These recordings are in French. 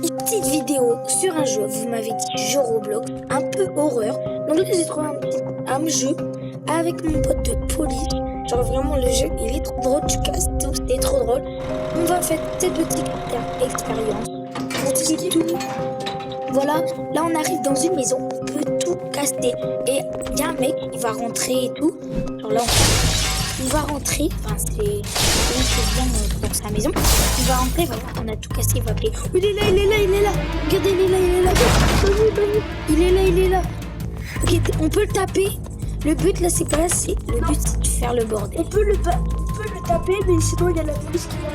Une petite vidéo sur un jeu, vous m'avez dit jeu Roblox, un peu horreur. Donc là j'ai trouvé un jeu avec mon pote de police. Genre vraiment le jeu il est trop drôle, tu casses tout, c'est trop drôle. On va faire cette petite expérience. On dit tout. Voilà, là on arrive dans une maison, on peut tout casser. Et il y a un mec, il va rentrer et tout. Genre là il va rentrer, enfin c'est bien dans sa maison. Il va rentrer, voilà, on a tout cassé, il va appeler. Il est là, il est là, il est là. Regardez, il est là, il est là. Il est là, il est là. Ok, on peut le taper. Le but là, c'est pas là, le but c'est de faire le bordel. On peut le taper, mais sinon il y a la police qui va.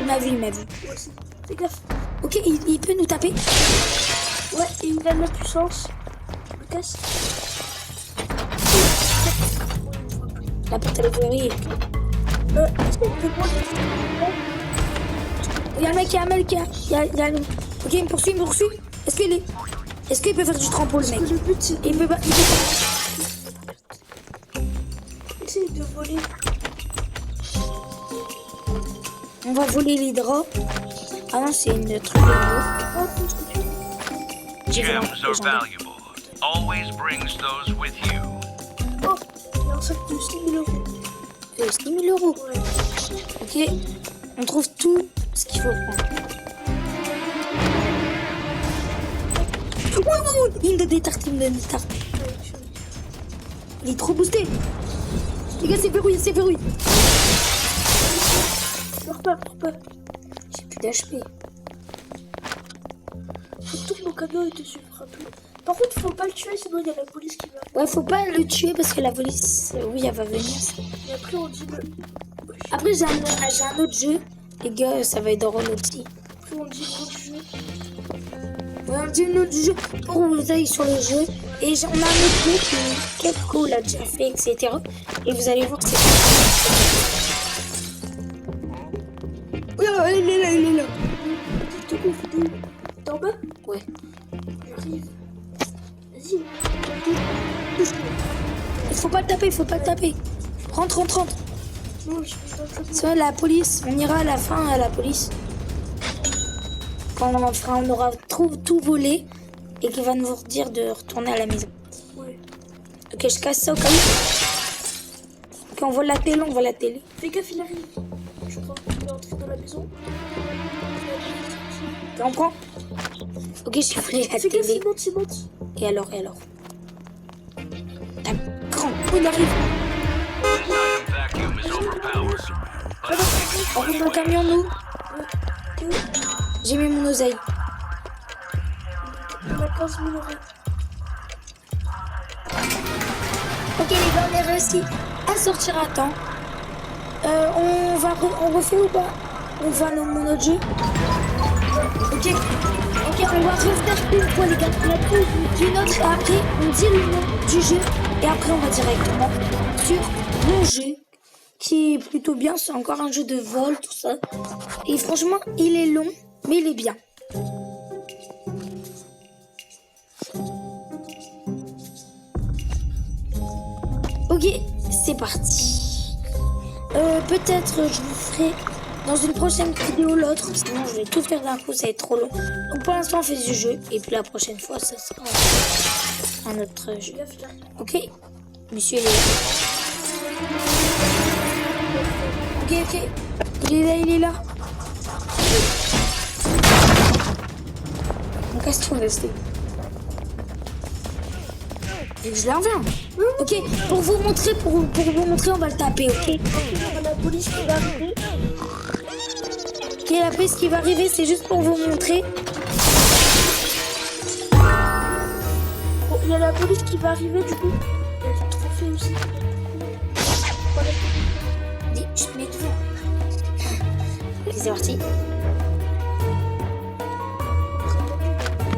Il m'a vu, il m'a vu. Ouais, fais gaffe. Ok, il peut nous taper. Ouais, et il a de la puissance. Le casse. La porte elle est verrouillée. Il y a un mec, il y a un mec, il y a ok, il me poursuit, il me poursuit. Est-ce qu'il peut faire du trampoline, le mec? Le but c'est Il peut pas. essayer de voler. On va voler les draps. Ah non, c'est une truc de nouveau. Gems are valuable. Always brings those with you. Oh, il y a un sac de 6 000 euros. 6 000 euros. Ouais. Ok, on trouve tout ce qu'il faut prendre. Il me donne des tartes, il me donne des tartes. Il est trop boosté. Les gars, c'est verrouillé, c'est verrouillé. Pleure pas. J'ai plus d'HP. Surtout que mon camion il te suffira plus. Par contre, faut pas le tuer, sinon il y a la police qui va. Ouais, faut pas le tuer parce que la police, oui, elle va venir. Et après, on dit le. Après, j'ai un autre jeu. Les gars, ça va être drôle aussi. Après, on dit l'autre jeu. Ouais, on dit un autre jeu pour vous aille sur le jeu. Et on a un autre jeu que Kepco l'a déjà fait, etc. Et vous allez voir que c'est pas. Il est là, il est là. T'es en bas? Ouais. J'arrive. Vas-y. Il faut pas le taper, il faut pas le taper. Rentre. Non, je suis pas C'est vrai, la police. On ira à la fin à la police. Quand on aura tout volé et qu'il va nous dire de retourner à la maison. Ouais. Ok, je casse ça au cas où. Ok, on vole la télé, Fais gaffe, il arrive. Je crois qu'il est entré dans la maison. Ok, on prend. Ok, j'ai volé la Fais gaffe, télé. il monte. Et alors Ta grande. Oh, il arrive. Vacuum is overpowered. On roule dans le camion, nous. J'ai mis mon oseille. On a 15 000 euros. Ok, les gars, on est réussi à sortir à temps. On refait ou pas? On va dans mon autre jeu. Ok, on va refaire une fois, les gars. On a pris une autre et après, on dit le nom du jeu. Et après, on va directement sur mon jeu. Qui est plutôt bien, c'est encore un jeu de vol, tout ça. Et franchement, il est long, mais il est bien. Ok, c'est parti. Peut-être je vous ferai dans une prochaine vidéo l'autre, sinon je vais tout faire d'un coup, ça va être trop long. Donc pour l'instant on fait du jeu, et puis la prochaine fois ça sera un autre jeu. Ok, monsieur il est là. Ok, il est là. On casse tout, restez. Et je l'en reviens. Ok, pour vous montrer, on va le taper, ok? On a la police qui va arriver. Ok, la police qui va arriver, c'est juste pour vous montrer. Bon, il y a la police qui va arriver, du coup. Il y a du trophée aussi. Voilà. Dis, je te mets devant. Ok, c'est parti.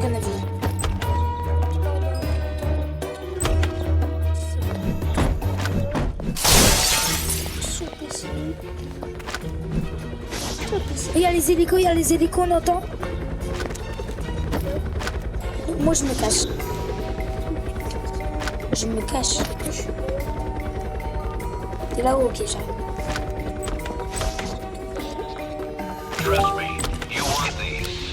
On a vu. Il y a les hélicos, on entend. Moi, je me cache. T'es là-haut, ok, j'arrive. Trust me, you want these.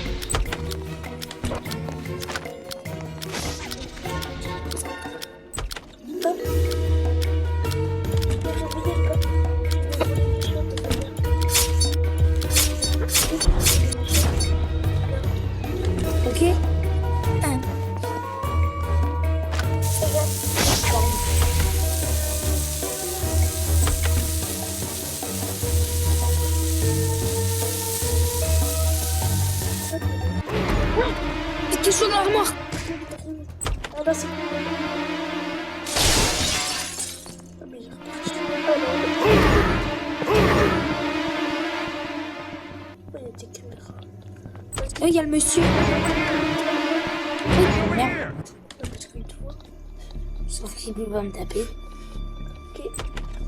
suis sur l'armoire. Ah là, c'est bon. Ah, mais j'ai reparti. Ah non. Oh, il y a des caméras. Là, il y a le monsieur. Oh, merde. Parce qu'il te voit. Sauf qu'il va me taper. Ok.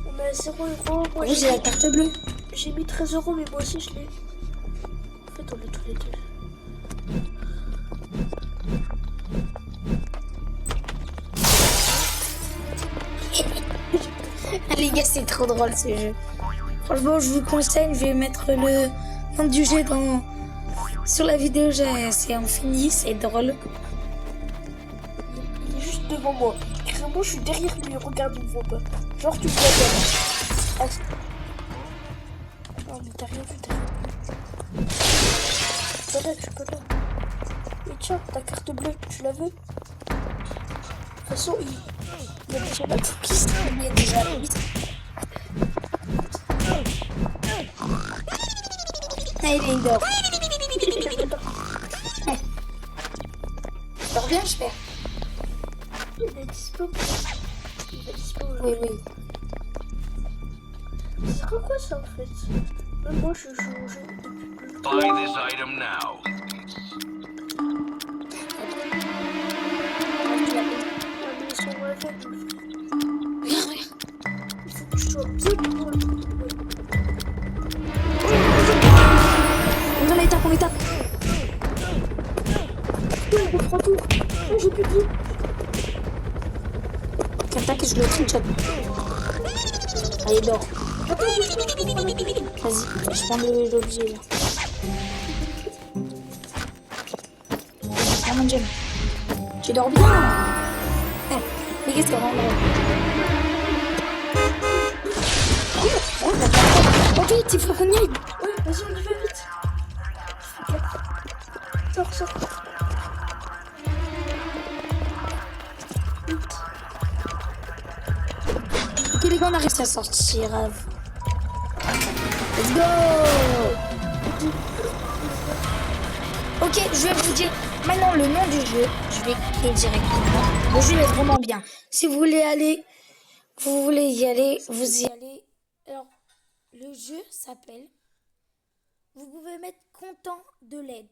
On a 0 euros. Moi, J'ai la carte bleue. j'ai mis 13 euros, mais moi aussi, je l'ai. En fait, on est tous les deux. Ah, les gars, c'est trop drôle ce jeu. Franchement, je vous conseille, je vais mettre le nom du jeu sur la vidéo. C'est infini, c'est drôle. Il est juste devant moi. Carrément, je suis derrière lui. Regarde, il me voit pas. Genre, tu me vois pas. Non, mais t'as rien vu, t'as rien vu. Voilà, je suis pas là. Et tiens, ta carte bleue, tu la veux? De toute façon, il y a déjà la cookies. Il y a déjà la liste. Ah, il est dehors. Tu reviens, j'espère. Il est dispo. Il est dispo. Oui, oui. Ça sert à quoi ça en fait? Même moi je joue au jeu depuis plus longtemps. Buy this item now. Ah, mais ils sont aveugles. Regarde, regarde. Il faut que je sois bien pour le trouver. On l'étape, on l'étape. On reprend tout. Oh, j'ai plus de vie. Qu'attaque, je le trick. Allez, dors. Attends, je Vas-y, je prends l'objet là. Ah mon dieu. Tu dors bien. Eh, mais qu'est-ce qu'il y a vraiment Ok, il faut qu'on y aille. Ouais, vas-y, on y va vite. Sors, sors. Ok les gars, on a réussi à sortir. Let's go. Ok, je vais vous dire maintenant le nom du jeu. Je vais cliquer directement. Le jeu est vraiment bien. Si vous voulez aller, vous voulez y aller, vous y allez. Alors, le jeu s'appelle... Vous pouvez mettre content de l'aide.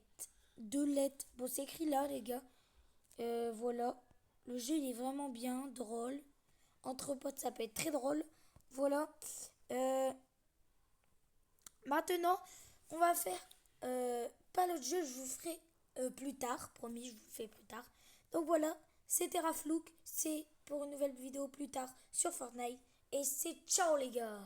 De l'aide. Bon, c'est écrit là, les gars. Voilà. Le jeu, il est vraiment bien, drôle. Entre potes, ça peut être très drôle. Voilà. Maintenant, on va faire... pas l'autre jeu, je vous ferai plus tard. Promis, je vous le fais plus tard. Donc voilà, c'était Raflouk. C'est pour une nouvelle vidéo plus tard sur Fortnite. Et c'est ciao les gars.